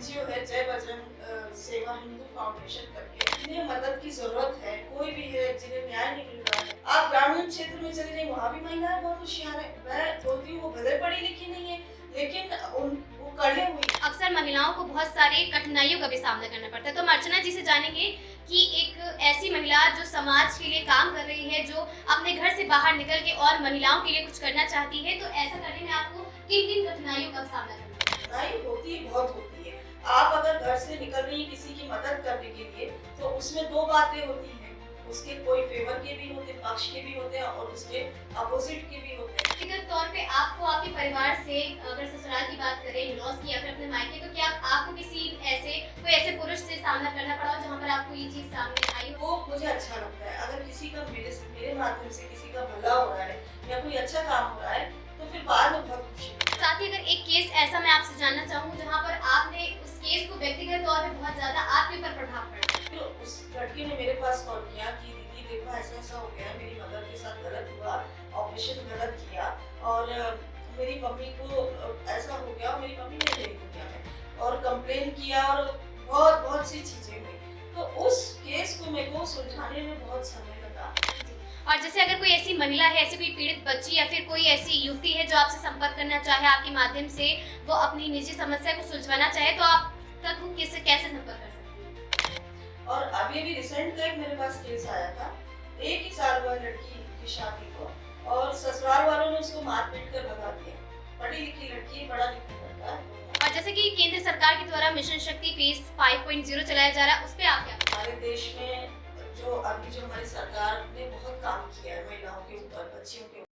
NGO है जय बजरंग सेवा हिंदू फाउंडेशन करके, जिन्हें मदद की जरूरत है, कोई भी है जिन्हें न्याय नहीं मिल रहा है। आप ग्रामीण क्षेत्र में चले जाइए, वहाँ भी महिलाएं बहुत होशियार है। मैं बोलती हूँ वो भले पढ़ी लिखी नहीं है, लेकिन वो कड़े हुई। अक्सर महिलाओं को बहुत सारी कठिनाइयों का भी सामना करना पड़ता है। तो हम अर्चना जी से जानेंगे कि एक ऐसी महिला जो समाज के लिए काम कर रही है, जो अपने घर से बाहर निकल के और महिलाओं के लिए कुछ करना चाहती है, तो ऐसा करने में आपको किन-किन कठिनाइयों का सामना करना पड़ता है? कठिनाई होती बहुत होती है। आप अगर घर से निकल रही हैं किसी की मदद करने के लिए, तो उसमें दो बातें होती हैं। उसके कोई फेवर के भी होते हैं, पक्ष के भी होते हैं और उसके अपोजिट के भी होते हैं। व्यक्तिगत तौर पे आपको आपके परिवार से, अगर ससुराल की बात करें, इन-लॉज़ की या फिर अपने मायके, तो क्या आपको कोई ऐसे पुरुष से सामना करना पड़ा हो जहाँ पर आपको ये चीज़ सामने आई हो? वो मुझे अच्छा लगता है। अगर किसी का मेरे माध्यम से किसी का भला हो रहा है या कोई अच्छा काम हो रहा है, तो फिर बाद में बहुत खुशी होती है। साथ ही अगर एक केस ऐसा मैं आपसे जानना चाहूँ जहाँ पर आपने उस केस को व्यक्तिगत तौर पे बहुत ज़्यादा आपके ऊपर प्रभाव पड़ा। फिर उस लड़की ने मेरे पास कॉल किया कि दीदी देखो ऐसा-ऐसा हो गया, मेरी मदर के साथ गलत हुआ, ऑपरेशन गलत किया और मेरी मम्मी को ऐसा हो गया और मेरी मम्मी नहीं रही दुनिया में और कंप्लेन किया और बहुत-बहुत सी चीज़ें हुई। तो उस केस को मेरे को सुलझाने में बहुत समय लगा। और जैसे अगर कोई ऐसी महिला है, ऐसी कोई पीड़ित बच्ची या फिर कोई ऐसी युवती है जो आपसे संपर्क करना चाहे, आपके माध्यम से वो अपनी निजी समस्या को सुलझवाना चाहे, तो आप तक वो किससे कैसे संपर्क कर सकती है? और अभी रिसेंट का एक मेरे पास केस आया था। 1 ही साल हुआ लड़की की शादी को और ससुराल वालों ने उसको मार-पीट कर भगा दिया। पढ़ी-लिखी लड़की, पढ़ा लिखा लड़का है। और जैसे कि केंद्र सरकार के द्वारा मिशन शक्ति फेज 5.0 चलाया जा रहा है, उस पे आप क्या? हमारे देश में जो हमारी सरकार ने बहुत काम किया है महिलाओं के ऊपर, बच्चियों के ऊपर।